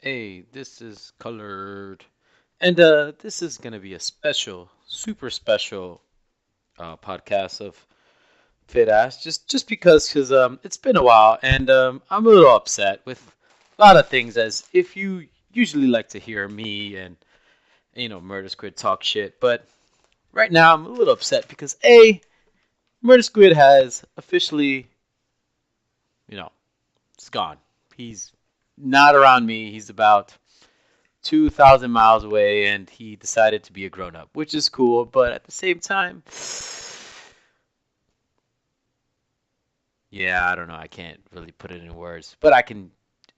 Hey, this is Colored, and this is gonna be a special, super special podcast of Fit Ass. Just because it's been a while, and I'm a little upset with a lot of things. As if you usually like to hear me and Murder Squid talk shit, but right now I'm a little upset because Murder Squid has officially, you know, it's gone. He's not around me. He's about 2,000 miles away and he decided to be a grown up, which is cool, but at the same time, yeah, I don't know. I can't really put it in words, but I can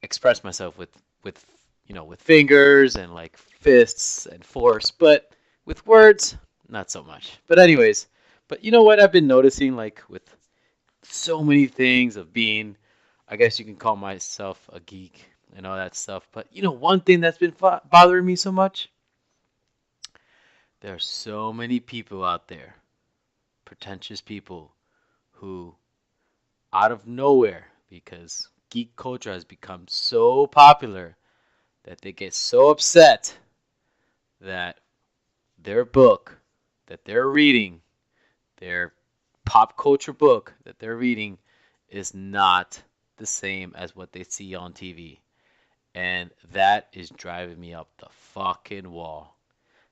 express myself with with fingers and like fists and force, but with words, not so much. But anyways, but you know what I've been noticing like with so many things of being, I guess you can call myself a geek and all that stuff, but one thing that's been bothering me so much, there are so many people out there, pretentious people, who, out of nowhere, because geek culture has become so popular, that they get so upset that their book that they're reading, their pop culture book that they're reading, is not the same as what they see on TV. And that is driving me up the fucking wall.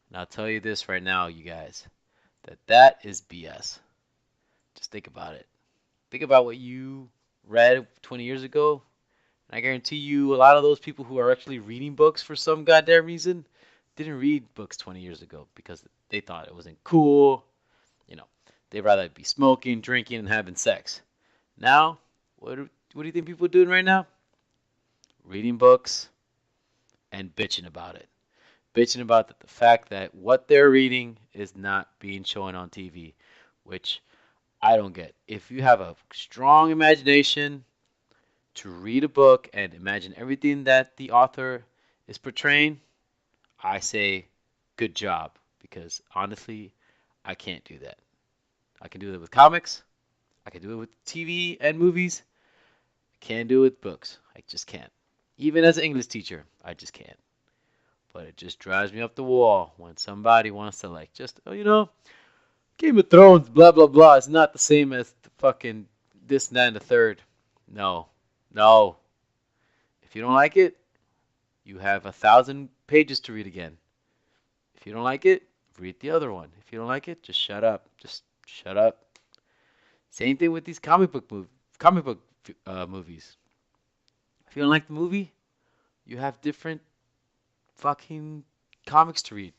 And I'll tell you this right now, you guys, that is BS. Just think about it. Think about what you read 20 years ago. And I guarantee you, a lot of those people who are actually reading books for some goddamn reason didn't read books 20 years ago because they thought it wasn't cool. You know, they'd rather be smoking, drinking, and having sex. Now, what do you think people are doing right now? Reading books and bitching about it. Bitching about the fact that what they're reading is not being shown on TV, which I don't get. If you have a strong imagination to read a book and imagine everything that the author is portraying, I say good job, because honestly, I can't do that. I can do it with comics, I can do it with TV and movies. I can't do it with books. I just can't. Even as an English teacher, I just can't. But it just drives me up the wall when somebody wants to like just, oh, Game of Thrones, blah blah blah. It's not the same as the fucking this, and that, and the third. No, no. If you don't like it, you have 1,000 pages to read again. If you don't like it, read the other one. If you don't like it, just shut up. Just shut up. Same thing with these comic book movies. If you don't like the movie, you have different fucking comics to read.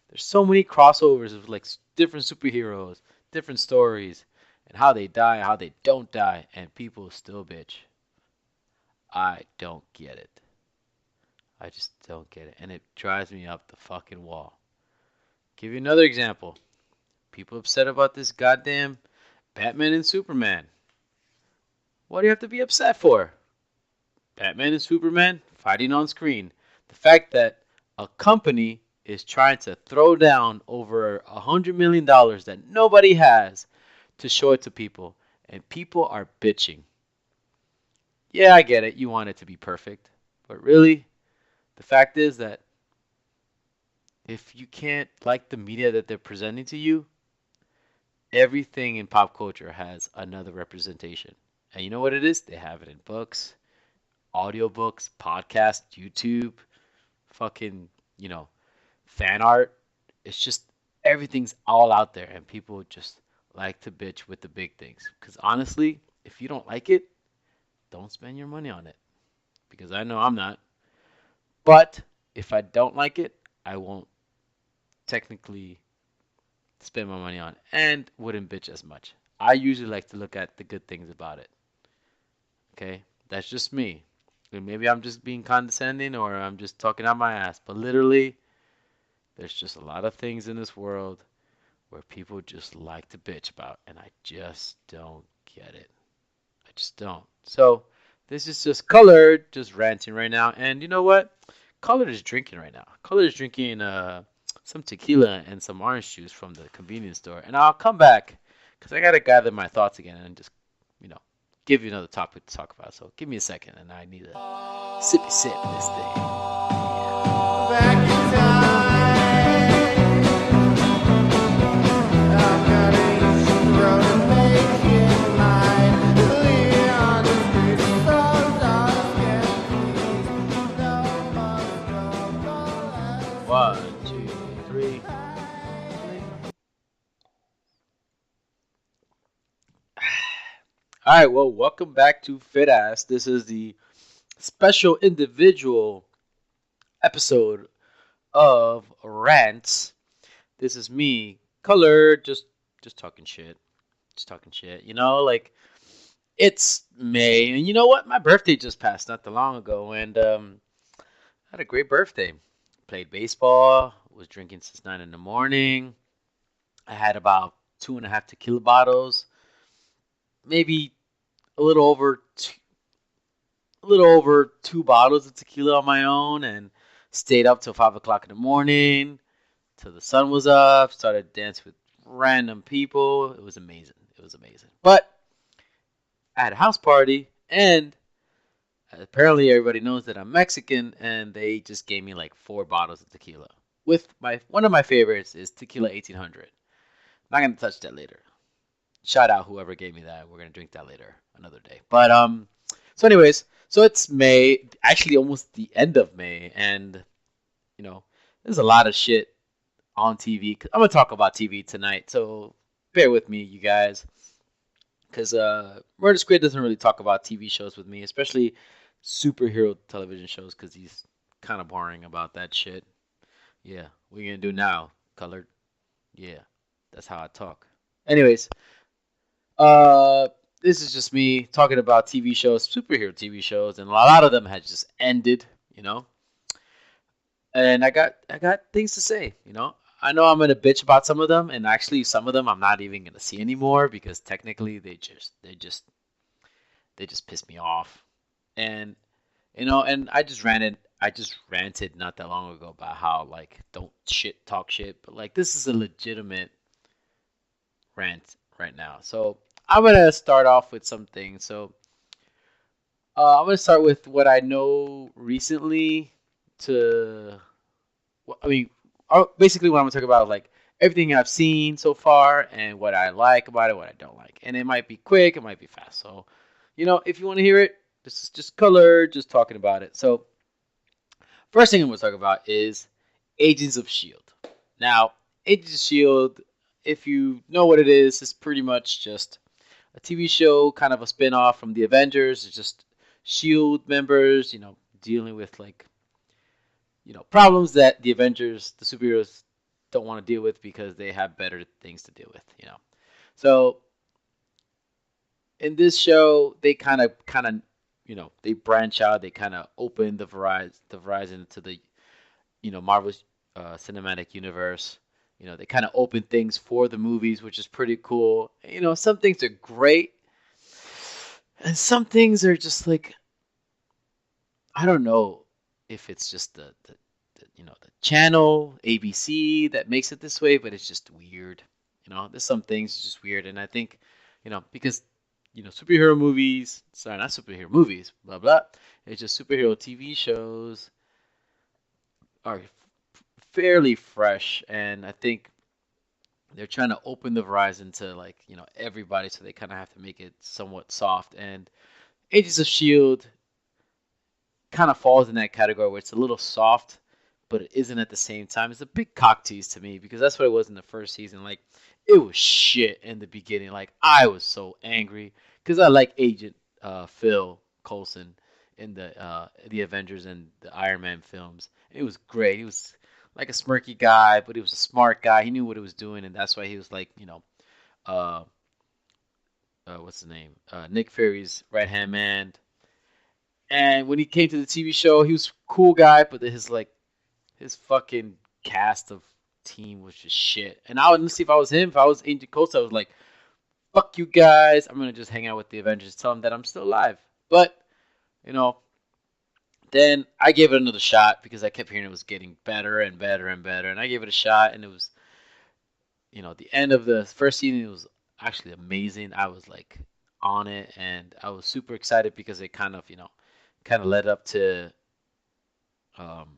There's so many crossovers of like different superheroes, different stories, and how they die, how they don't die, and people still bitch. I don't get it. I just don't get it, and it drives me up the fucking wall. Give you another example. People upset about this goddamn Batman and Superman. What do you have to be upset for? Batman and Superman fighting on screen. The fact that a company is trying to throw down over $100 million that nobody has to show it to people, and people are bitching. Yeah, I get it. You want it to be perfect. But really, the fact is that if you can't like the media that they're presenting to you, everything in pop culture has another representation. And you know what it is? They have it in books, audiobooks, podcasts, YouTube, fucking, fan art. It's just everything's all out there, and people just like to bitch with the big things. Because honestly, if you don't like it, don't spend your money on it. Because I know I'm not. But if I don't like it, I won't technically spend my money on it and wouldn't bitch as much. I usually like to look at the good things about it. Okay? That's just me. And maybe I'm just being condescending or I'm just talking out my ass. But literally, there's just a lot of things in this world where people just like to bitch about, and I just don't get it. I just don't. So, this is just Colored, just ranting right now. And you know what? Colored is drinking right now. Colored is drinking some tequila and some orange juice from the convenience store. And I'll come back because I got to gather my thoughts again and just, you know, give you another topic to talk about. So, give me a second, and I need a sippy sip this thing. All right, well, welcome back to Fit Ass. This is the special individual episode of Rants. This is me, Color, just talking shit. Just talking shit. Like it's May, and you know what? My birthday just passed not too long ago, and I had a great birthday. Played baseball, was drinking since 9 in the morning. I had about 2.5 tequila bottles, maybe a little over two bottles of tequila on my own, and stayed up till 5 o'clock in the morning till the sun was up. Started dancing with random people. It was amazing. It was amazing. But I had a house party, and apparently everybody knows that I'm Mexican, and they just gave me like 4 bottles of tequila. With my one of my favorites is Tequila 1800. Not gonna touch that later. Shout out whoever gave me that. We're gonna drink that later, another day. But so anyways, so it's May, actually almost the end of May, and you know, there's a lot of shit on TV. I'm gonna talk about TV tonight, so bear with me, you guys, because Murder Squid doesn't really talk about TV shows with me, especially superhero television shows, because he's kind of boring about that shit. Yeah, what are you gonna do now, Colored? Yeah, that's how I talk. Anyways, Uh, this is just me talking about TV shows, superhero TV shows, and a lot of them had just ended, you know. And I got things to say, you know. I know I'm gonna bitch about some of them, and actually some of them I'm not even gonna see anymore because technically they just piss me off. And and I just ranted not that long ago about how like don't shit talk shit, but like this is a legitimate rant right now. So I'm gonna start off with something. So I'm gonna start with what I know recently. To, I mean, basically what I'm gonna talk about, like everything I've seen so far and what I like about it, what I don't like, and it might be quick, it might be fast. So, if you want to hear it, this is just Color, just talking about it. So, first thing I'm gonna talk about is Agents of Shield. Now, Agents of Shield, if you know what it is, it's pretty much just a TV show, kind of a spin-off from the Avengers. It's just Shield members, dealing with like, problems that the Avengers, the superheroes, don't want to deal with because they have better things to deal with. So in this show, they kind of, they branch out. They kind of open the horizon to the, Marvel's cinematic universe. They kind of open things for the movies, which is pretty cool. Some things are great, and some things are just like, I don't know if it's just the channel ABC that makes it this way, but it's just weird. There's some things just weird, and I think, because superhero movies, sorry, not superhero movies, blah blah. It's just superhero TV shows are fairly fresh, and I think they're trying to open the horizon to like everybody, so they kind of have to make it somewhat soft. And Agents of Shield kind of falls in that category where it's a little soft, but it isn't at the same time. It's a big cock tease to me because that's what it was in the first season. Like it was shit in the beginning. Like I was so angry because I like Agent Phil Coulson in the Avengers and the Iron Man films. It was great. He was like a smirky guy, but he was a smart guy. He knew what he was doing, and that's why he was like, uh, what's the name? Nick Fury's right hand man. And when he came to the TV show, he was a cool guy, but his fucking cast of team was just shit. And I would see if I was him, if I was Agent Coulson, I was like, fuck you guys. I'm gonna just hang out with the Avengers, tell them that I'm still alive. But then I gave it another shot because I kept hearing it was getting better and better and better. And I gave it a shot, and it was, the end of the first season, it was actually amazing. I was like on it, and I was super excited because it kind of led up to, um,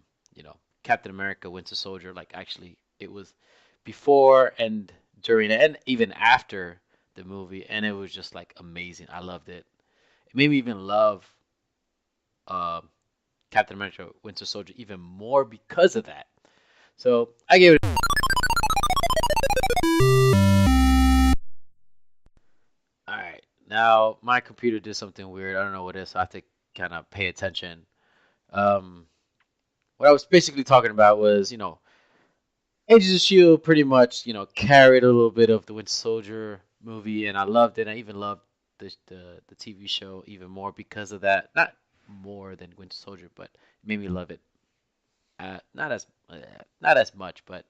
Captain America: Winter Soldier. Like actually, it was before and during and even after the movie, and it was just like amazing. I loved it. It made me even love uh, Captain America: Winter Soldier even more because of that. So I gave it. All right, Now my computer did something weird. I don't know what it is. So I have to kind of pay attention. Um, what I was basically talking about was, Agents of Shield pretty much, carried a little bit of the Winter Soldier movie, and I loved it. I even loved the TV show even more because of that. Not more than Winter Soldier, but it made me love it. Not as much, but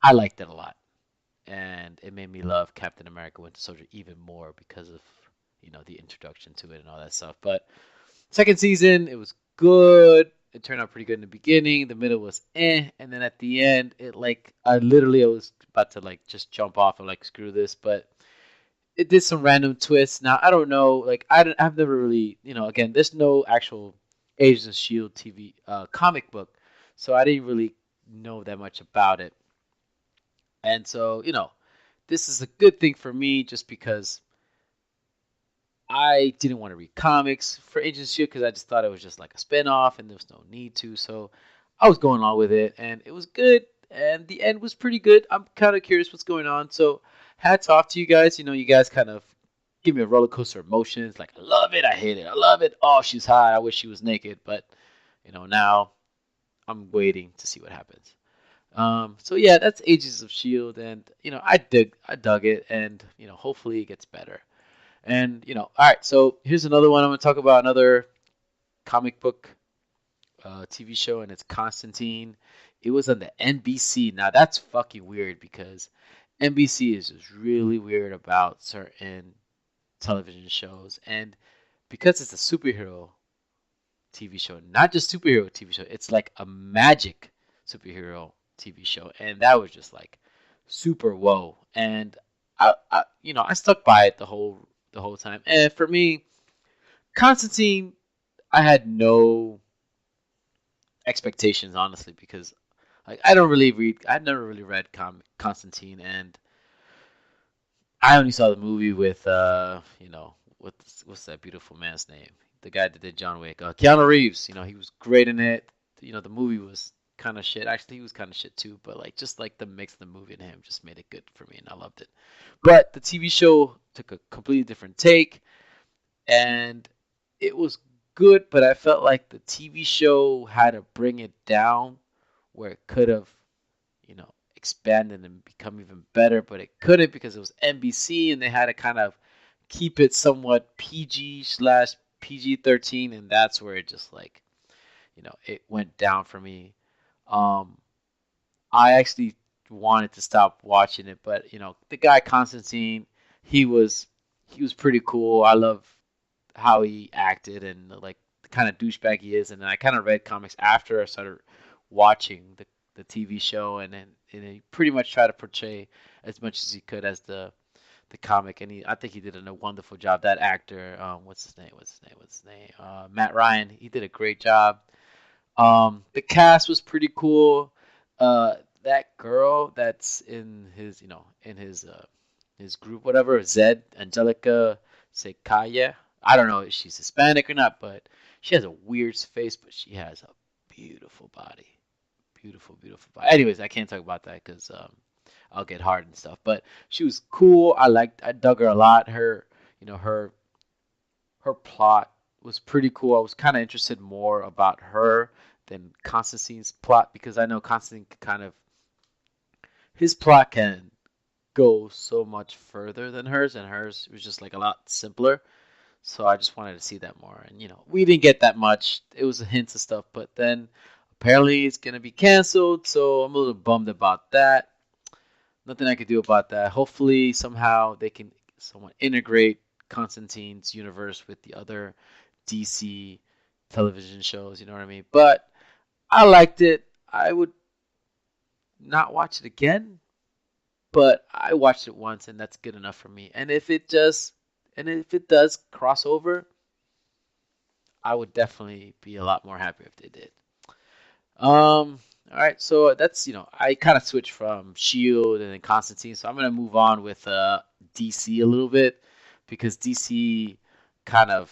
I liked it a lot, and it made me love Captain America: Winter Soldier even more because of the introduction to it and all that stuff. But second season, it was good. It turned out pretty good in the beginning. The middle was and then at the end, it like I was about to like just jump off and like screw this, but it did some random twists. Now I don't know, like I've never really, again, there's no actual Agents of Shield TV comic book, so I didn't really know that much about it. And so, this is a good thing for me just because I didn't want to read comics for Agents of Shield because I just thought it was just like a spinoff and there was no need to. So I was going on with it and it was good. And the end was pretty good. I'm kind of curious what's going on. So hats off to you guys. You guys kind of give me a roller coaster of emotions. Like, I love it. I hate it. I love it. Oh, she's hot. I wish she was naked. But, now I'm waiting to see what happens. So yeah, that's Agents of Shield, and I dug it, and hopefully it gets better. And all right. So here's another one. I'm gonna talk about another comic book TV show, and it's Constantine. It was on the NBC. Now that's fucking weird because NBC is just really weird about certain television shows, and because it's a superhero TV show, not just superhero TV show. It's like a magic superhero TV show, and that was just like super whoa. And I stuck by it the whole time. And for me, Constantine, I had no expectations honestly because like I don't really read. I've never really read Constantine, and I only saw the movie with what's that beautiful man's name? The guy that did John Wick, Keanu Reeves. He was great in it. The movie was kind of shit. Actually, he was kind of shit too. But like, just like the mix of the movie and him just made it good for me, and I loved it. But the TV show took a completely different take, and it was good. But I felt like the TV show had to bring it down where it could have, expanded and become even better, but it couldn't because it was NBC and they had to kind of keep it somewhat PG/PG-13, and that's where it just like, it went down for me. Um, I actually wanted to stop watching it, but the guy Constantine, he was he was pretty cool. I love how he acted and like the kind of douchebag he is. And I kind of read comics after I started watching the TV show, and he pretty much tried to portray as much as he could as the comic, and I think he did a wonderful job. That actor, what's his name? Matt Ryan. He did a great job. The cast was pretty cool. That girl that's in his group, whatever, Zed, Angelica Secaya. I don't know if she's Hispanic or not, but she has a weird face, but she has a beautiful body. Beautiful, beautiful body. Anyways, I can't talk about that because I'll get hard and stuff. But she was cool. I dug her a lot. Her plot was pretty cool. I was kind of interested more about her than Constantine's plot because I know Constantine kind of his plot can go so much further than hers, and hers was just like a lot simpler. So I just wanted to see that more, and we didn't get that much. It was a hint of stuff, but then apparently it's gonna be canceled, so I'm a little bummed about that. Nothing I could do about that. Hopefully somehow they can somewhat integrate Constantine's universe with the other DC television shows. You know what I mean? But I liked it. I would not watch it again, but I watched it once, and that's good enough for me. And if it does cross over, I would definitely be a lot more happy if they did. All right, so that's I kind of switched from Shield and then Constantine, so I'm gonna move on with DC a little bit because DC kind of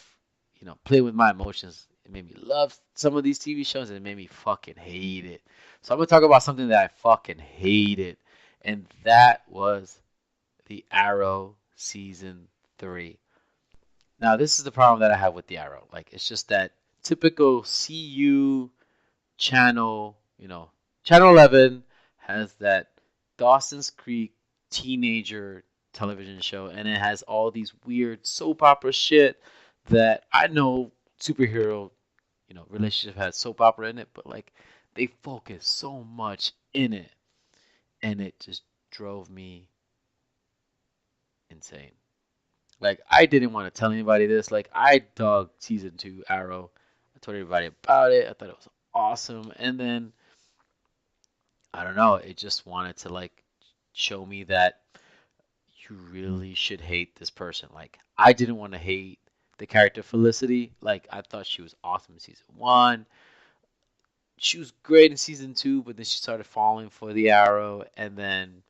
played with my emotions. It made me love some of these TV shows, and it made me fucking hate it. So I'm gonna talk about something that I fucking hated, and that was the Arrow season 3. Now, this is the problem that I have with the Arrow. Like, it's just that typical CU channel, Channel 11 has that Dawson's Creek teenager television show, and it has all these weird soap opera shit that I know superhero, relationship has soap opera in it, but like they focus so much in it, and it just drove me insane. Like I didn't want to tell anybody this. Like I dug season 2 Arrow. I told everybody about it. I thought it was awesome, and then I don't know. It just wanted to like show me that you really should hate this person. Like I didn't want to hate the character Felicity. Like I thought she was awesome in season 1. She was great in season 2, but then she started falling for the Arrow, and then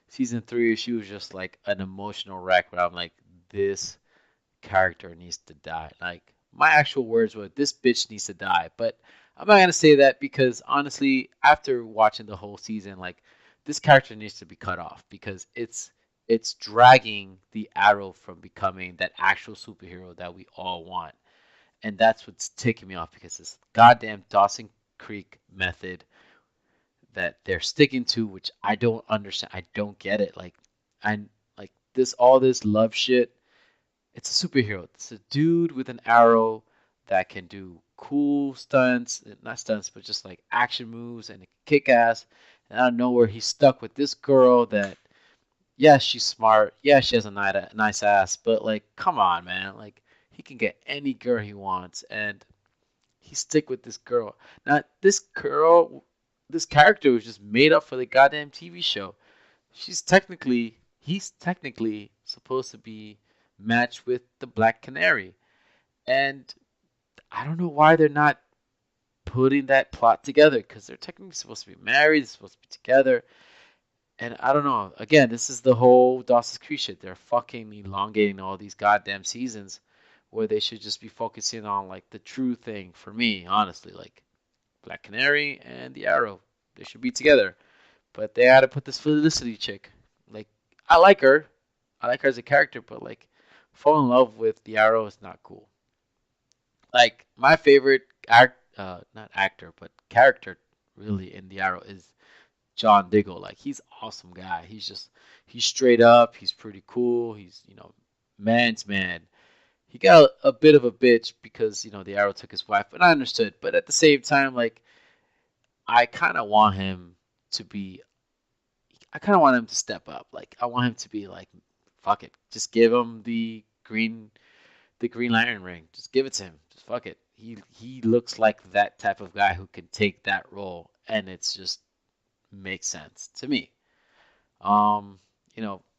season 3 she was just like an emotional wreck. Where I'm like, this character needs to die. Like my actual words were, "This bitch needs to die." But I'm not gonna say that because honestly, after watching the whole season, like this character needs to be cut off because it's dragging the Arrow from becoming that actual superhero that we all want, and that's what's ticking me off because this goddamn Dawson Creek method that they're sticking to, which I don't understand. I don't get it. Like I like this all this love shit. It's a superhero. It's a dude with an arrow that can do cool stunts, not stunts, but just like action moves and kick ass. And out of nowhere, he's stuck with this girl that, yeah, she's smart. Yeah, she has a nice ass, but like, come on, man. Like, he can get any girl he wants, and he stick with this girl. Now, this character was just made up for the goddamn TV show. He's technically supposed to be matched with the Black Canary. And I don't know why they're not putting that plot together because they're technically supposed to be married, they're supposed to be together. And I don't know. Again, this is the whole Dawson's Creek shit. They're fucking elongating all these goddamn seasons where they should just be focusing on like the true thing for me, honestly. Like Black Canary and the Arrow. They should be together. But they had to put this Felicity chick. Like, I like her. I like her as a character, but like, fall in love with the Arrow is not cool. Like, my favorite not actor, but character really in the Arrow is John Diggle. Like, he's an awesome guy. He's straight up. He's pretty cool. He's, man's man. He got a bit of a bitch because, the Arrow took his wife, and I understood. But at the same time, like, I kind of want him to be I kind of want him to step up. Like I want him to be like, fuck it, just give him the Green Lantern ring. Just give it to him. Just fuck it. He looks like that type of guy who can take that role, and it's just makes sense to me.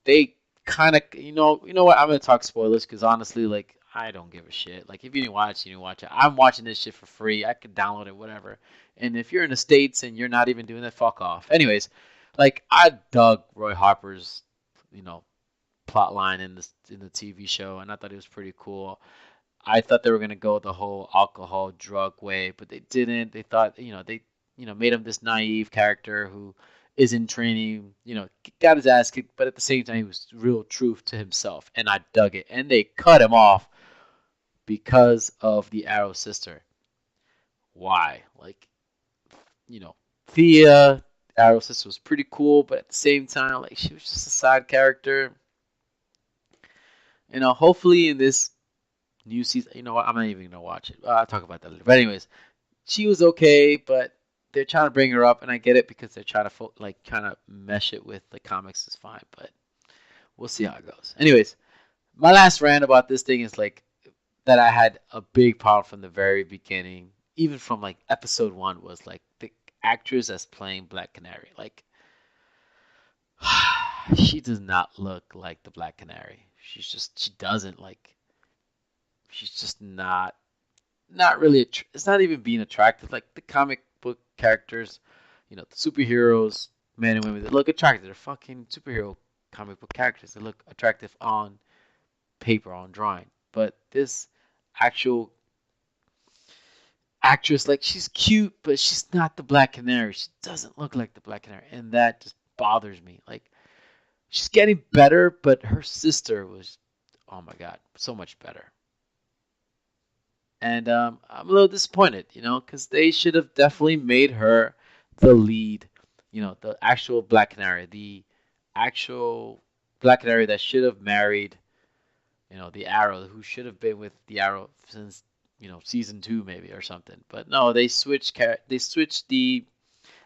They kind of, you know what? I'm gonna talk spoilers because honestly, like I don't give a shit. Like if you didn't watch, you didn't watch it. I'm watching this shit for free. I could download it, whatever. And if you're in the States and you're not even doing that, fuck off. Anyways, like I dug Roy Harper's, you know, plot line in the TV show, and I thought it was pretty cool. I thought they were gonna go the whole alcohol drug way, but they didn't. They thought, they, made him this naive character who is in training, got his ass kicked, but at the same time he was real truth to himself, and I dug it. And they cut him off because of the Arrow sister. Why? Like, you know, Thea, Arrow sister was pretty cool, but at the same time, like she was just a side character. Hopefully in this new season, you know what? I'm not even gonna watch it. I'll talk about that later. But anyways, she was okay, but they're trying to bring her up, and I get it because they're trying to trying to mesh it with the comics is fine, but we'll see how it goes. Anyways, my last rant about this thing is like that I had a big problem from the very beginning, even from like episode 1 was like the actress that's playing Black Canary. Like she does not look like the Black Canary. She doesn't like she's just not really it's not even being attractive like the comic book characters, the superheroes, men and women that look attractive. They're fucking superhero comic book characters. They look attractive on paper, on drawing. But this actual actress, like she's cute, but she's not the Black Canary. She doesn't look like the Black Canary, and that just bothers me. Like she's getting better, but her sister was, oh my god, so much better. And I'm a little disappointed, because they should have definitely made her the lead, the actual Black Canary, the actual Black Canary that should have married, the Arrow, who should have been with the Arrow since, season two maybe or something. But no, they switched the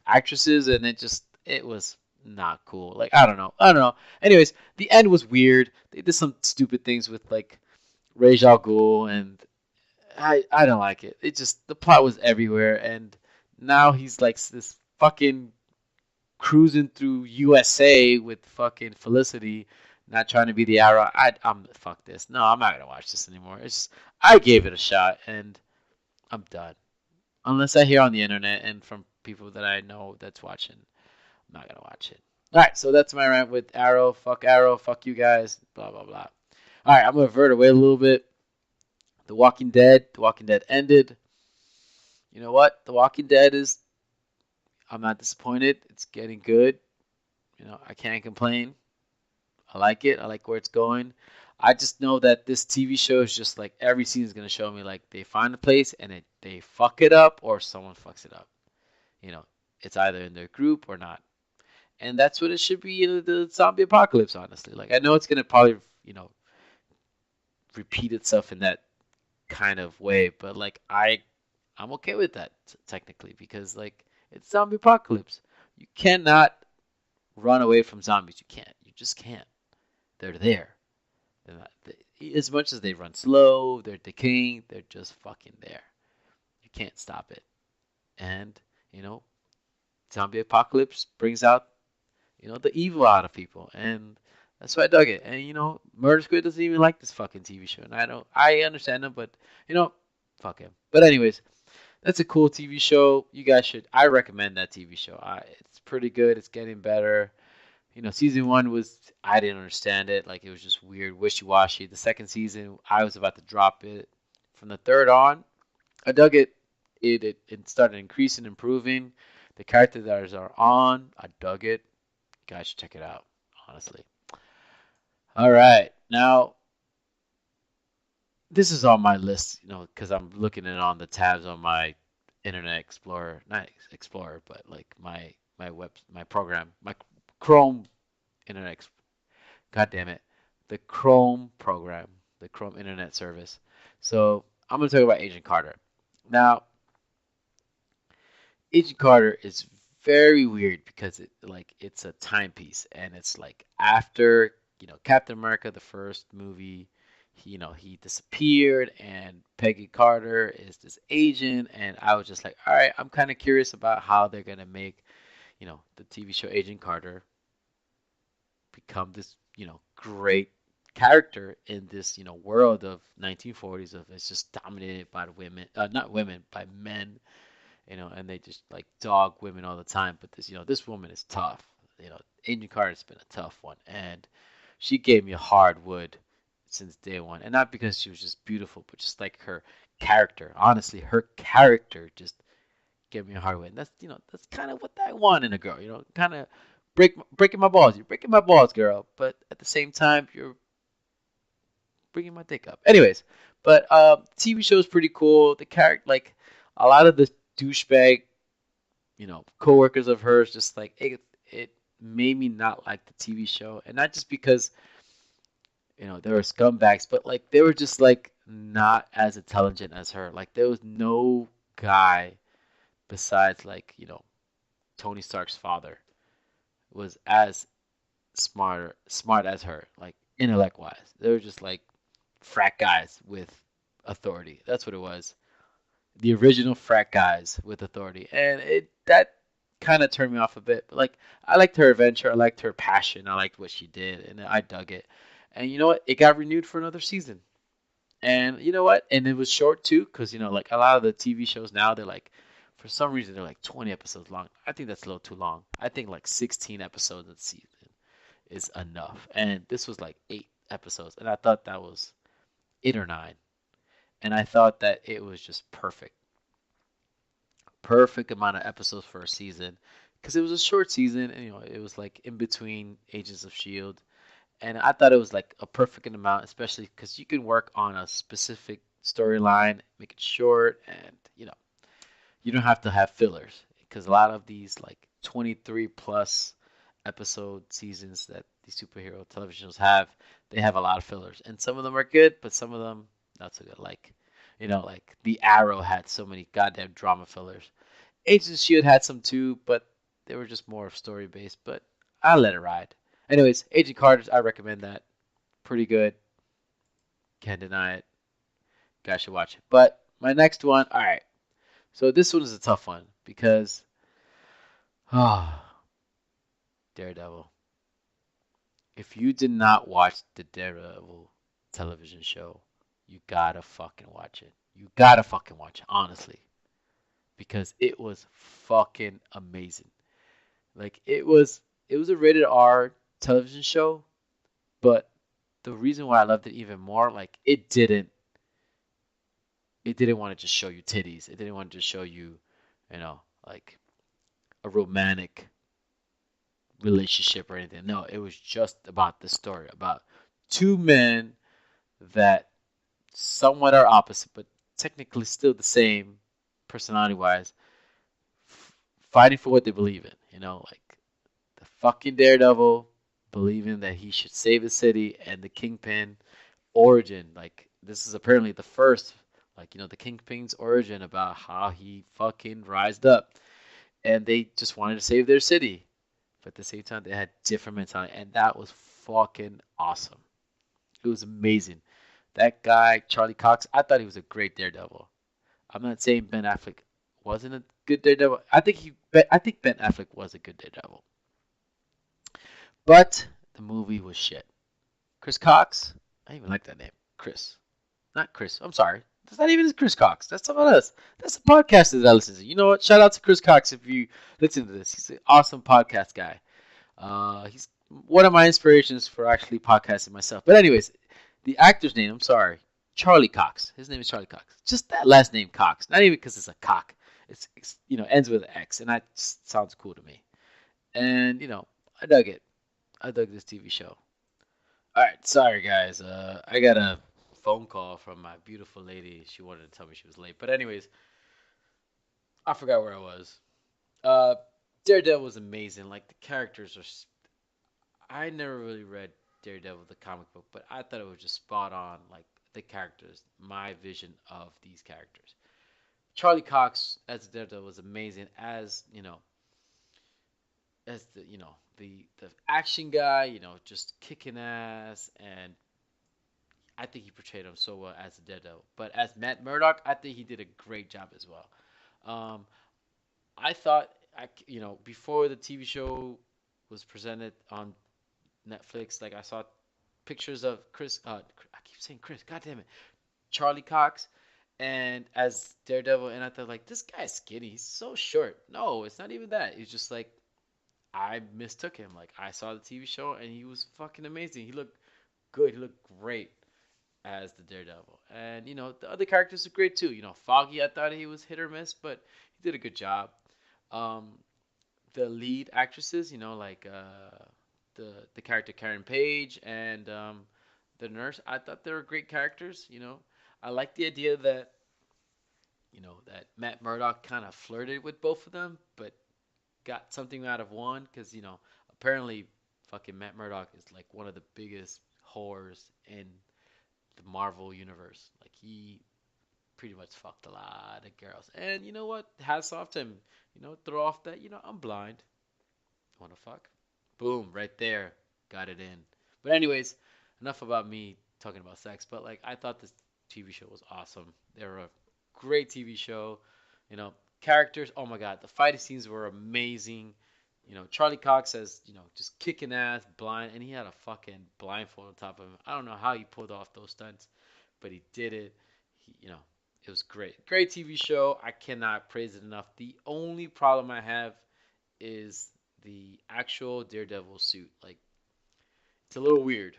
actresses, and it was not cool. Like I don't know. Anyways, the end was weird. They did some stupid things with like Ra's al Ghul, and I don't like it. It just the plot was everywhere, and now he's like this fucking cruising through USA with fucking Felicity, not trying to be the Arrow. I'm fuck this. No, I'm not gonna watch this anymore. It's just I gave it a shot, and I'm done. Unless I hear on the internet and from people that I know that's watching, I'm not gonna watch it. All right, so that's my rant with Arrow, fuck you guys, blah blah blah. All right, I'm gonna vert away a little bit. The Walking Dead. The Walking Dead ended. You know what? The Walking Dead is. I'm not disappointed. It's getting good. I can't complain. I like it. I like where it's going. I just know that this TV show is just like every season is gonna show me like they find a place and they fuck it up or someone fucks it up. You know, it's either in their group or not, and that's what it should be in the zombie apocalypse. Honestly, like I know it's gonna probably repeat itself in that kind of way, but like I'm okay with that technically because like it's zombie apocalypse. You cannot run away from zombies. You can't. You just can't. They're there. They're not, as much as they run slow, they're decaying. They're just fucking there. You can't stop it. And zombie apocalypse brings out the evil out of people, and that's why I dug it. And Murder Squid doesn't even like this fucking TV show, and I understand him, but fuck him. But anyways, that's a cool TV show. You guys should. I recommend that TV show. It's pretty good. It's getting better. Season one was I didn't understand it. Like it was just weird, wishy-washy. The second season, I was about to drop it. From the third on, I dug it. It started increasing, improving. The characters that are on, I dug it. You guys should check it out. Honestly. All right, now this is on my list, because I'm looking at it on the tabs on my Internet Explorer, not Explorer, but like my program, my Chrome Internet. God damn it, the Chrome program, the Chrome Internet service. So I'm gonna talk about Agent Carter. Now, Agent Carter is very weird because it's a timepiece, and it's like after Captain America, the first movie. He disappeared, and Peggy Carter is this agent, and I was just like, all right, I'm kind of curious about how they're gonna make the TV show Agent Carter become this great character in this world of 1940s of it's just dominated by the women, not women, by men, and they just like dog women all the time. But this woman is tough. Agent Carter's been a tough one, and she gave me a hard wood since day one, and not because she was just beautiful, but just like her character. Honestly, her character just gave me a hard wood. And that's kind of what I want in a girl. Kind of breaking my balls. You're breaking my balls, girl, but at the same time, you're bringing my dick up. Anyways, but TV show is pretty cool. The character, like a lot of the douchebag, coworkers of hers, just like it made me not like the TV show, and not just because they were scumbags, but like they were just like not as intelligent as her. Like there was no guy besides like Tony Stark's father was as smart as her, like intellect wise. They were just like frat guys with authority. That's what it was. The original frat guys with authority, and that kind of turned me off a bit. But like I liked her adventure, I liked her passion, I liked what she did, and I dug it. And you know what? It got renewed for another season. And you know what? And it was short too, because like a lot of the TV shows now, they're like, for some reason, they're like 20 episodes long. I think that's a little too long. I think like 16 episodes a season is enough. And this was like 8 episodes, and I thought that was 8 or 9. And I thought that it was just perfect. Perfect amount of episodes for a season, because it was a short season, and it was like in between Agents of Shield, and I thought it was like a perfect amount, especially because you can work on a specific storyline, make it short, and you don't have to have fillers because a lot of these like 23 plus episode seasons that these superhero television shows have, they have a lot of fillers, and some of them are good, but some of them not so good. Like, like the Arrow had so many goddamn drama fillers. Agents of Shield had some too, but they were just more story based. But I let it ride. Anyways, Agent Carter, I recommend that. Pretty good. Can't deny it. Guys should watch it. But my next one, all right. So this one is a tough one because, ah, Daredevil. If you did not watch the Daredevil television show, you gotta fucking watch it. You gotta fucking watch it, honestly, because it was fucking amazing. Like it was a rated R television show, but the reason why I loved it even more, like it didn't want to just show you titties. It didn't want to just show you, like a romantic relationship or anything. No, it was just about the story about two men that somewhat are opposite, but technically still the same personality wise, fighting for what they believe in. Like the fucking Daredevil believing that he should save his city, and the Kingpin origin. Like this is apparently the first, like the Kingpin's origin about how he fucking rised up, and they just wanted to save their city, but at the same time they had different mentality, and that was fucking awesome. It was amazing. That guy Charlie Cox, I thought he was a great Daredevil. I'm not saying Ben Affleck wasn't a good Daredevil. I think Ben Affleck was a good Daredevil, but the movie was shit. Chris Cox, I even like that name, Chris. Not Chris. I'm sorry. That's not even Chris Cox. That's someone else. That's a podcaster that I listen to. You know what? Shout out to Chris Cox if you listen to this. He's an awesome podcast guy. He's one of my inspirations for actually podcasting myself. But anyways, the actor's name, I'm sorry, Charlie Cox. His name is Charlie Cox. Just that last name Cox. Not even because it's a cock. It's ends with an X, and that just sounds cool to me. And I dug it. I dug this TV show. All right, sorry guys. I got a phone call from my beautiful lady. She wanted to tell me she was late. But anyways, I forgot where I was. Uh, Daredevil was amazing. Like the characters are. I never really read Daredevil the comic book, but I thought it was just spot on. Like the characters, my vision of these characters. Charlie Cox as Daredevil was amazing. As the action guy. Just kicking ass, and I think he portrayed him so well as a Daredevil. But as Matt Murdock, I think he did a great job as well. Um, I thought, before the TV show was presented on Netflix, like I saw pictures of Chris. I keep saying Chris. God damn it, Charlie Cox, and as Daredevil, and I thought like this guy's skinny. He's so short. No, it's not even that. It's just like I mistook him. Like I saw the TV show and he was fucking amazing. He looked good. He looked great as the Daredevil. And the other characters are great too. Foggy, I thought he was hit or miss, but he did a good job. Um, the lead actresses, like the character Karen Page and the nurse, I thought they were great characters. I like the idea that Matt Murdock kind of flirted with both of them, but got something out of one because apparently fucking Matt Murdock is like one of the biggest whores in the Marvel universe. Like he pretty much fucked a lot of girls. And you know what? Hats off to him. Throw off that, I'm blind. Wanna fuck? Boom, right there. Got it in. But anyways, enough about me talking about sex. But like I thought this TV show was awesome. They were a great TV show. Characters, oh my god, the fighting scenes were amazing. Charlie Cox says, just kicking ass, blind, and he had a fucking blindfold on top of him. I don't know how he pulled off those stunts, but he did it. It was great. Great TV show. I cannot praise it enough. The only problem I have is the actual Daredevil suit. Like, it's a little weird.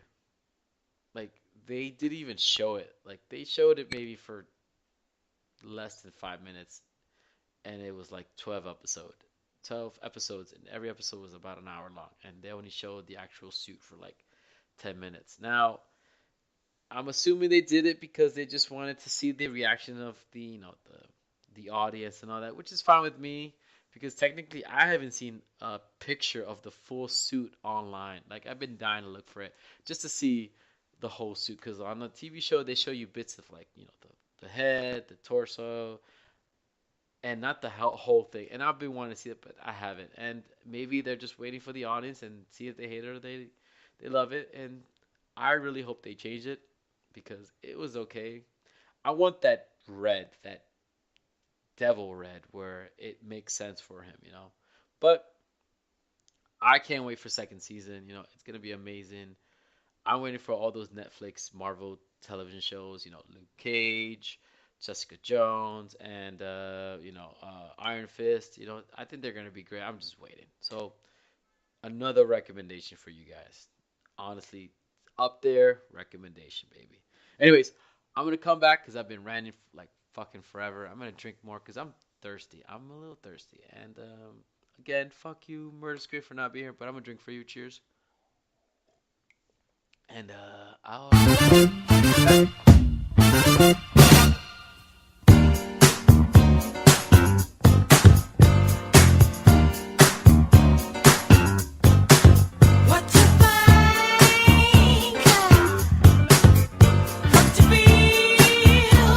Like, they didn't even show it. Like, they showed it maybe for less than 5 minutes, and it was like 12 episodes, and every episode was about an hour long, and they only showed the actual suit for like 10 minutes. Now, I'm assuming they did it because they just wanted to see the reaction of the audience and all that, which is fine with me because technically I haven't seen a picture of the full suit online. Like I've been dying to look for it just to see the whole suit because on the TV show they show you bits of like the head, the torso, and not the whole thing. And I've been wanting to see it, but I haven't. And maybe they're just waiting for the audience and see if they hate it or they love it. And I really hope they change it because it was okay. I want that red, that devil red, where it makes sense for him. But I can't wait for second season. It's gonna be amazing. I'm waiting for all those Netflix Marvel television shows. Luke Cage, Jessica Jones, and Iron Fist. I think they're gonna be great. I'm just waiting. So another recommendation for you guys. Honestly, up there recommendation, baby. Anyways, I'm gonna come back because I've been ranting like fucking forever. I'm gonna drink more because I'm thirsty. I'm a little thirsty. And again, fuck you, Murder Squid, for not being here. But I'm gonna drink for you. Cheers. And I'll What to think, what to feel,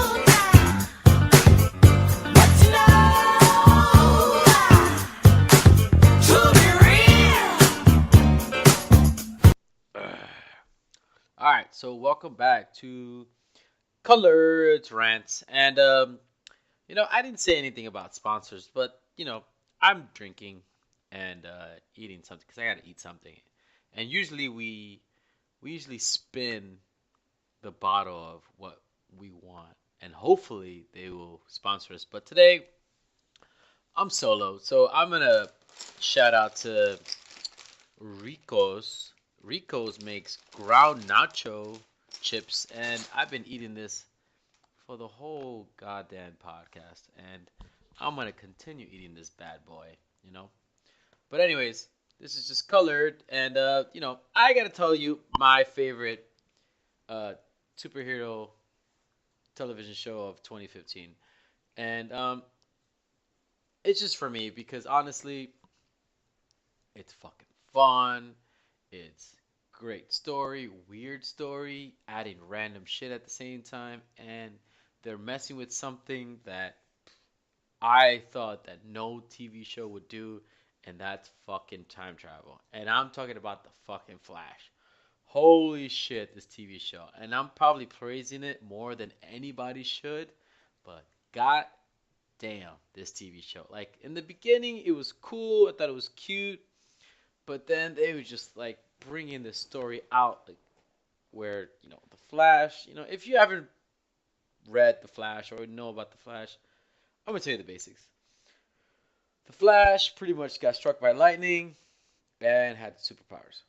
what to know, to be All right, so welcome back to Colored Rants. And I didn't say anything about sponsors, but I'm drinking and eating something because I gotta eat something. And usually we usually spin the bottle of what we want, and hopefully they will sponsor us. But today I'm solo, so I'm gonna shout out to Rico's. Rico's makes ground nacho chips, and I've been eating this for the whole goddamn podcast, and I'm gonna continue eating this bad boy. But anyways, this is just colored, and I gotta tell you my favorite uh superhero television show of 2015, and it's just for me because honestly, it's fucking fun. It's great story, weird story, adding random shit at the same time, and they're messing with something that I thought that no TV show would do, and that's fucking time travel. And I'm talking about the fucking Flash. Holy shit, this TV show. And I'm probably praising it more than anybody should, but god damn, this TV show. Like in the beginning, it was cool. I thought it was cute, but then they were just like bringing the story out, like where the Flash. If you haven't read the Flash or know about the Flash, I'm gonna tell you the basics. The Flash pretty much got struck by lightning and had superpowers.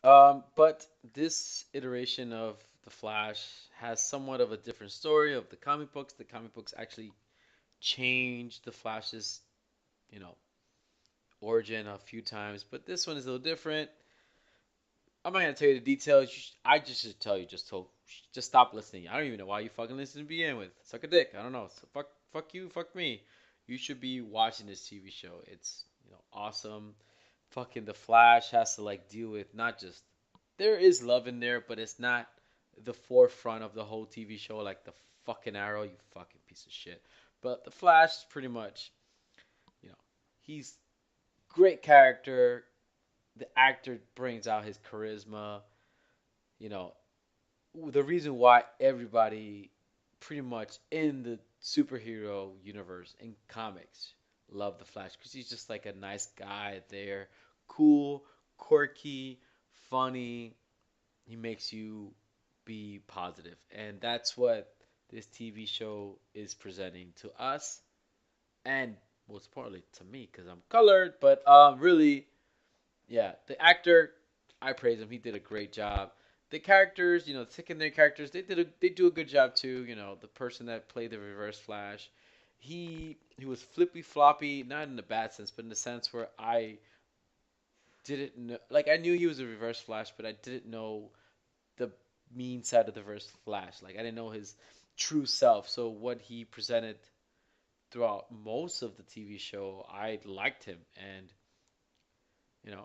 But this iteration of the Flash has somewhat of a different story of the comic books. The comic books actually changed the Flash's, you know, origin a few times, but this one is a little different. I'm not gonna tell you the details. I just should tell you. Just stop listening. I don't even know why you fucking listen to begin with. Suck a dick. I don't know. So fuck you. Fuck me. You should be watching this TV show. It's awesome. Fucking the Flash has to like deal with not just there is love in there, but it's not the forefront of the whole TV show like the fucking Arrow. You fucking piece of shit. But the Flash is pretty much, you know, he's great character. The actor brings out his charisma. You know, the reason why everybody pretty much in the superhero universe in comics love the Flash because he's just like a nice guy there, cool, quirky, funny. He makes you be positive, and that's what this TV show is presenting to us, and most importantly to me because I'm colored. But really, yeah, the actor, I praise him. He did a great job. The characters, the secondary characters, they do a good job too. The person that played the Reverse Flash, he was flippy floppy, not in the bad sense, but in the sense where I didn't know, like I knew he was a Reverse Flash, but I didn't know the mean side of the verse Flash. Like I didn't know his true self. So what he presented throughout most of the TV show, I liked him, and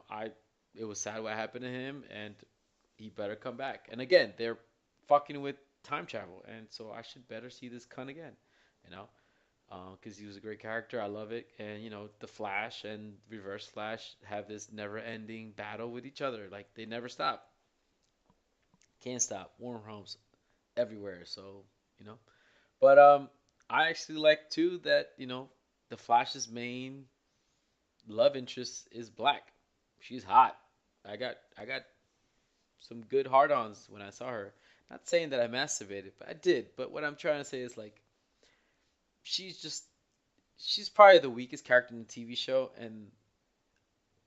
I it was sad what happened to him, and he better come back. And again, they're fucking with time travel, and so I should better see this cunt again, you know, because he was a great character. I love it, and the Flash and Reverse Flash have this never-ending battle with each other. Like they never stop, can't stop. Warm homes everywhere, so you know. But I actually like too that the Flash's main love interest is black. She's hot. I got some good hard-ons when I saw her. Not saying that I masturbated, but I did. But what I'm trying to say is like she's just she's probably the weakest character in the TV show, and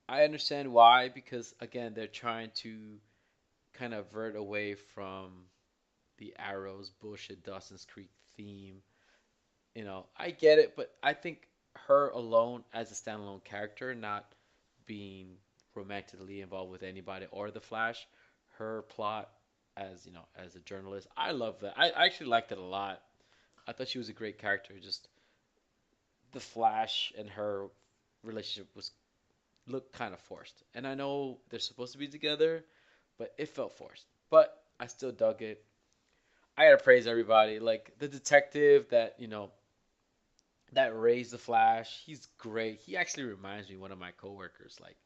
I understand why because again they're trying to kind of vert away from the Arrows bullshit Dawson's Creek theme. I get it, but I think her alone as a standalone character, not being romantically involved with anybody or the Flash, her plot as as a journalist, I love that. I actually liked it a lot. I thought she was a great character. Just the Flash and her relationship was looked kind of forced, and I know they're supposed to be together, but it felt forced. But I still dug it. I gotta praise everybody, like the detective that raised the Flash. He's great. He actually reminds me of one of my coworkers, like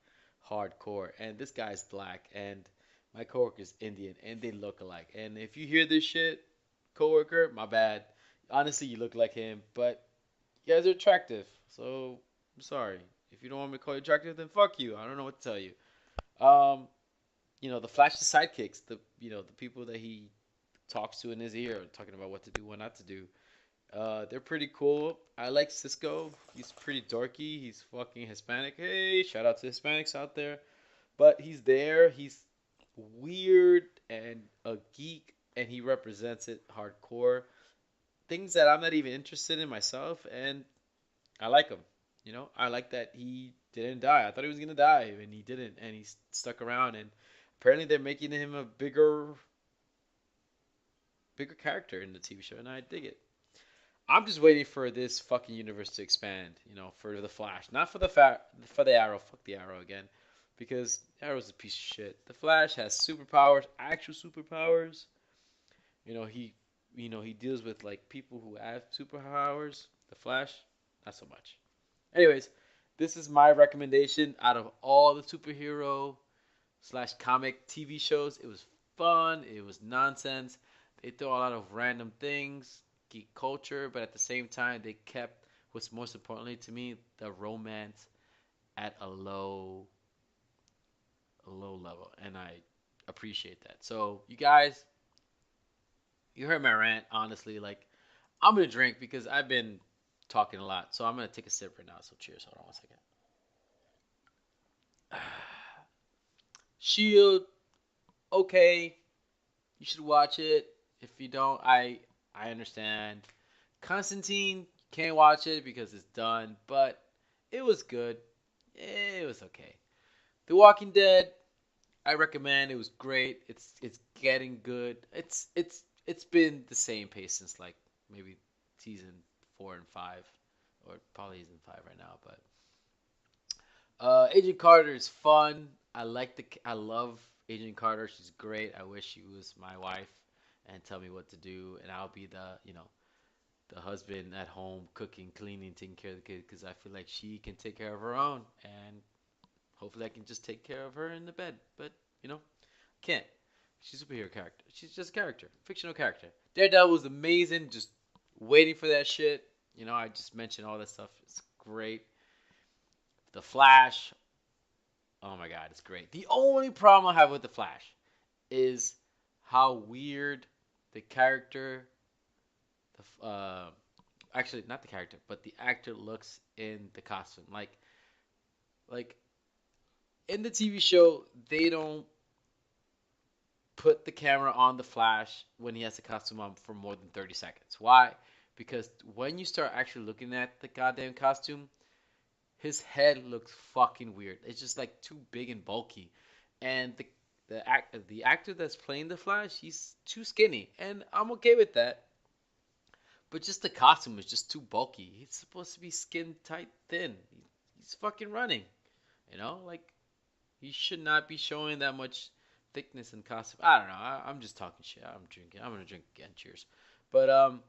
hardcore. And this guy's black, and my coworker's Indian, and they look alike. And if you hear this shit, coworker, my bad. Honestly, you look like him, but you guys are attractive. So I'm sorry. If you don't want me to call you attractive, then fuck you. I don't know what to tell you. Um, the Flash's sidekicks, the people that he talks to in his ear, talking about what to do, what not to do. They're pretty cool. I like Cisco. He's pretty dorky. He's fucking Hispanic. Hey, shout out to Hispanics out there. But he's there. He's weird and a geek, and he represents it hardcore. Things that I'm not even interested in myself, and I like him. I like that he didn't die. I thought he was gonna die, and he didn't, and he stuck around. And apparently, they're making him a bigger character in the TV show, and I dig it. I'm just waiting for this fucking universe to expand, for the Flash, not for the Arrow. Fuck the Arrow again, because Arrow's a piece of shit. The Flash has superpowers, actual superpowers. He, he deals with like people who have superpowers. The Flash, not so much. Anyways, this is my recommendation out of all the superhero slash comic TV shows. It was fun. It was nonsense. They throw a lot of random things, geek culture, but at the same time, they kept what's most importantly to me, the romance at a low level, and I appreciate that. So, you guys, you heard my rant. Honestly, like I'm gonna drink because I've been talking a lot, so I'm gonna take a sip right now. So, cheers. Hold on one second. Shield, okay, you should watch it. If you don't, I understand. Constantine, can't watch it because it's done, but it was good. It was okay. The Walking Dead, I recommend. It was great. It's getting good. It's been the same pace since like maybe season 4 and 5, or probably season 5 right now. But Agent Carter is fun. I love Agent Carter. She's great. I wish she was my wife and tell me what to do, and I'll be the husband at home, cooking, cleaning, taking care of the kid, because I feel like she can take care of her own, and hopefully I can just take care of her in the bed. But can't. She's a superhero character. She's just a character, fictional character. Daredevil was amazing. Just waiting for that shit. I just mentioned all that stuff. It's great. The Flash. Oh my god, it's great. The only problem I have with the Flash is how weird the character, actually not the character, but the actor looks in the costume. Like in the TV show, they don't put the camera on the Flash when he has the costume on for more than 30 seconds. Why? Because when you start actually looking at the goddamn costume, his head looks fucking weird. It's just like too big and bulky, and the the actor that's playing the Flash, he's too skinny, and I'm okay with that. But just the costume is just too bulky. He's supposed to be skin tight, thin. He's fucking running, like he should not be showing that much thickness in costume. I don't know. I'm just talking shit. I'm drinking. I'm gonna drink again. Cheers. But um,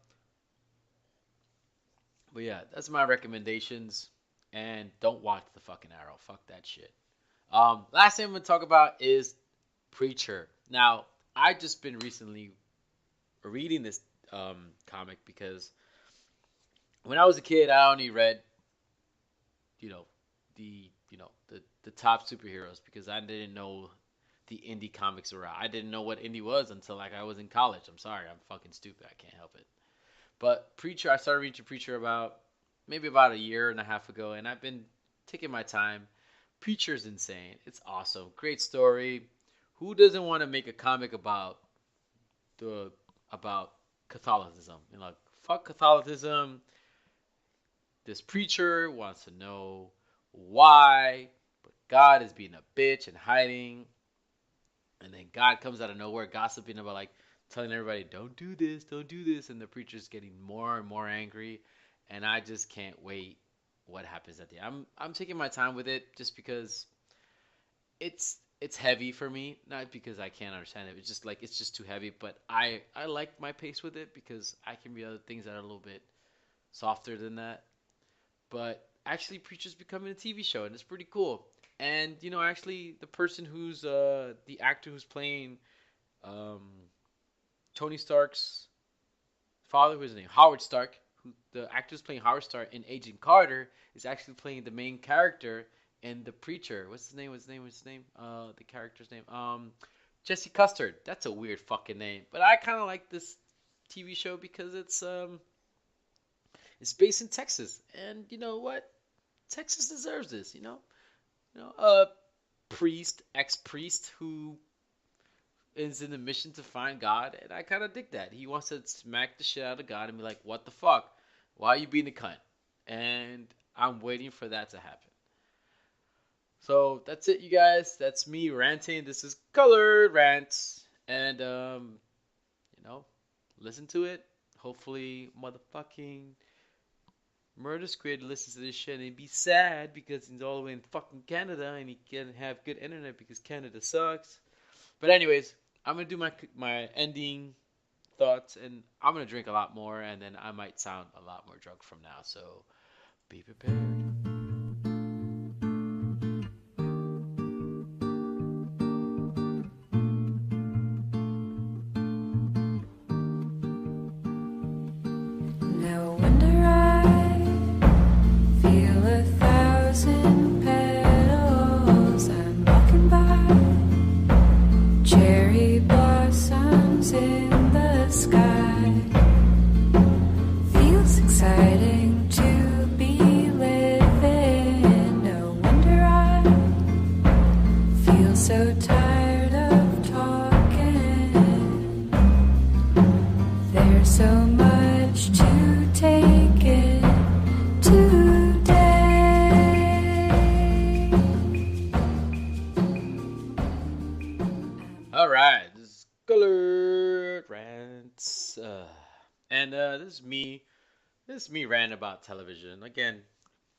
but yeah, that's my recommendations. And don't watch the fucking Arrow. Fuck that shit. Last thing I'm gonna talk about is Preacher. Now, I just been recently reading this comic because when I was a kid, I only read, you know, the top superheroes because I didn't know the indie comics were out. I didn't know what indie was until like I was in college. I'm sorry, I'm fucking stupid. I can't help it. But Preacher, I started reading Preacher about a year and a half ago, and I've been taking my time. Preacher's insane. It's awesome. Great story. Who doesn't want to make a comic the about Catholicism? Like fuck Catholicism. This preacher wants to know why, but God is being a bitch and hiding. And then God comes out of nowhere gossiping about like telling everybody, don't do this, and the preacher's getting more and more angry. And I just can't wait what happens at the end. I'm taking my time with it just because it's heavy for me, not because I can't understand it. It's just like it's just too heavy, but I like my pace with it because I can read other things that are a little bit softer than that. But actually Preacher's becoming a TV show and it's pretty cool. And actually the person who's the actor who's playing um, Tony Stark's father, who's his name, Howard Stark, who the actor's playing Howard Stark in Agent Carter, is actually playing the main character in The Preacher. What's his name? The character's name. Jesse Custard. That's a weird fucking name, but I kind of like this TV show because it's based in Texas, and you know what? Texas deserves this. A ex-priest who is in the mission to find God, and I kind of dig that. He wants to smack the shit out of God and be like, "What the fuck? Why are you being a cunt?" And I'm waiting for that to happen. So that's it, you guys. That's me ranting. This is Colored Rants, and you know, listen to it. Hopefully, motherfucking Murder Squid listens to this shit and he'd be sad because he's all the way in fucking Canada and he can't have good internet because Canada sucks. But anyways, I'm gonna do my ending thoughts, and I'm gonna drink a lot more, and then I might sound a lot more drunk from now. So be prepared. No wonder I feel 1,000 petals. I'm walking by cherry blossoms in the sky. Feels exciting to be living. No wonder I feel so tired of talking. There's so much to take in today. All right, this is Colored Rants, and this is me. This is me ranting about television again.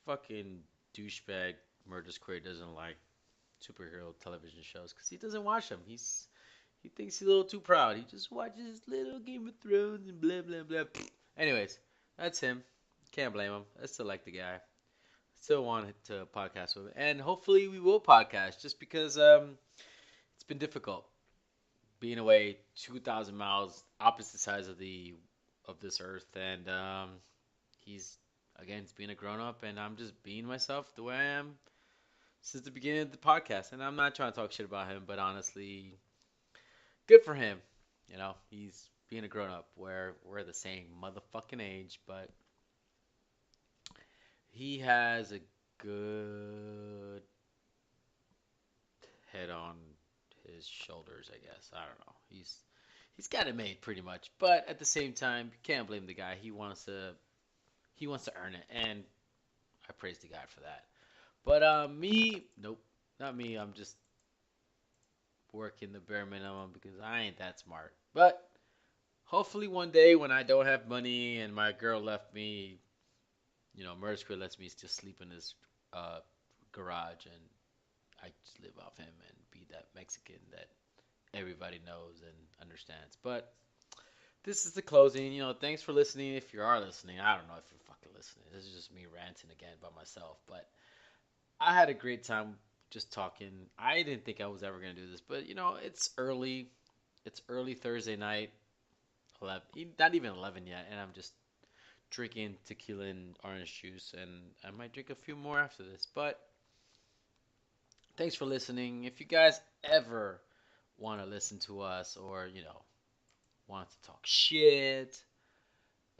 Fucking douchebag Murder Square doesn't like superhero television shows because he doesn't watch them. He thinks he's a little too proud. He just watches little Game of Thrones and blah blah blah. Anyways, that's him. Can't blame him. I still like the guy. Still wanted to podcast with him, and hopefully we will podcast. Just because it's been difficult being away 2,000 miles opposite sides of this earth, and he's he's being a grown up, and I'm just being myself the way I am since the beginning of the podcast. And I'm not trying to talk shit about him, but honestly, good for him. He's being a grown up. Where we're the same motherfucking age, but he has a good head on his shoulders, I guess. I don't know. He's got it made pretty much, but at the same time, you can't blame the guy. He wants to earn it, and I praise the guy for that. But me, nope, not me. I'm just working the bare minimum because I ain't that smart. But hopefully one day when I don't have money and my girl left me, Murder Squid lets me just sleep in his uh, garage and I just live off him and be that Mexican that everybody knows and understands. But this is the closing. Thanks for listening. If you are listening, I don't know if you're fucking listening. This is just me ranting again by myself. But I had a great time just talking. I didn't think I was ever gonna do this, but it's early. It's early Thursday night, 11, not even 11 yet, and I'm just drinking tequila and orange juice, and I might drink a few more after this. But thanks for listening. If you guys ever want to listen to us, or want to talk shit,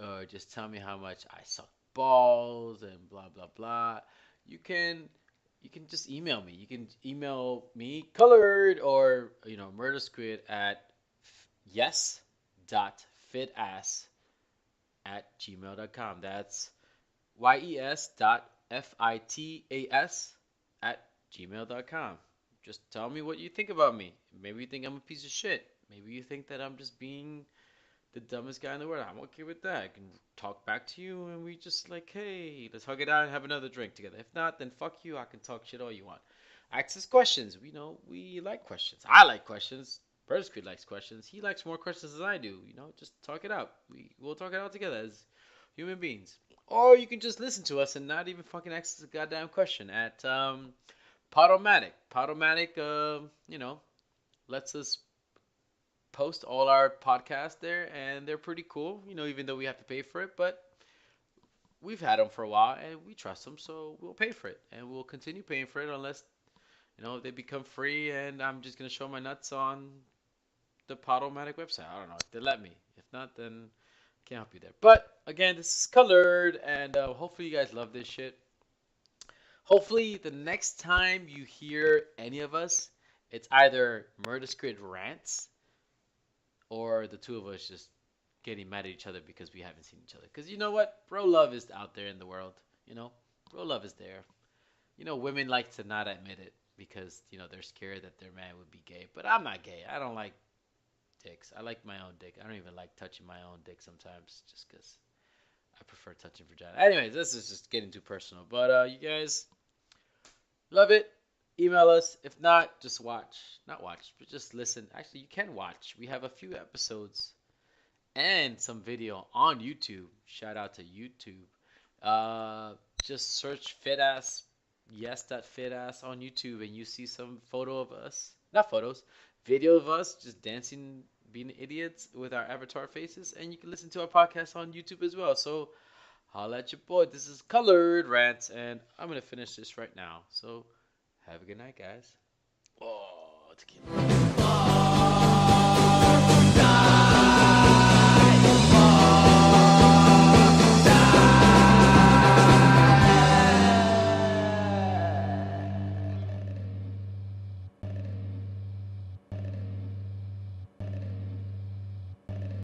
or just tell me how much I suck balls and blah blah blah, you can just email me. You can email me colored or murder squid at yes.fitass@gmail.com. That's yes.fitas@gmail.com. Just tell me what you think about me. Maybe you think I'm a piece of shit. Maybe you think that I'm just being the dumbest guy in the world. I'm okay with that. I can talk back to you and we just like, hey, let's hug it out and have another drink together. If not, then fuck you. I can talk shit all you want. Ask us questions. We like questions. I like questions. Bursky likes questions. He likes more questions than I do. Just talk it out. We'll talk it out together as human beings. Or you can just listen to us and not even fucking ask us a goddamn question at Podomatic. Podomatic, lets us post all our podcasts there, and they're pretty cool. Even though we have to pay for it, but we've had them for a while, and we trust them, so we'll pay for it, and we'll continue paying for it unless they become free, and I'm just gonna show my nuts on the Podomatic website. I don't know if they let me. If not, then I can't help you there. But again, this is colored, and hopefully you guys love this shit. Hopefully the next time you hear any of us, it's either Murder Squid rants or the two of us just getting mad at each other because we haven't seen each other. Because you know what? Bro love is out there in the world. Bro love is there. Women like to not admit it because, they're scared that their man would be gay. But I'm not gay. I don't like dicks. I like my own dick. I don't even like touching my own dick sometimes just because I prefer touching vagina. Anyways, this is just getting too personal. But you guys love it. Email us. If not, just watch. Not watch, but just listen. Actually, you can watch. We have a few episodes and some video on YouTube. Shout out to YouTube. Just search Fitass, yes.fitass on YouTube, and you see some photo of us. Not photos, video of us just dancing, being idiots with our avatar faces. And you can listen to our podcast on YouTube as well. So, holla at your boy. This is Colored Rants, and I'm going to finish this right now. So, have a good night, guys. Oh, tequila.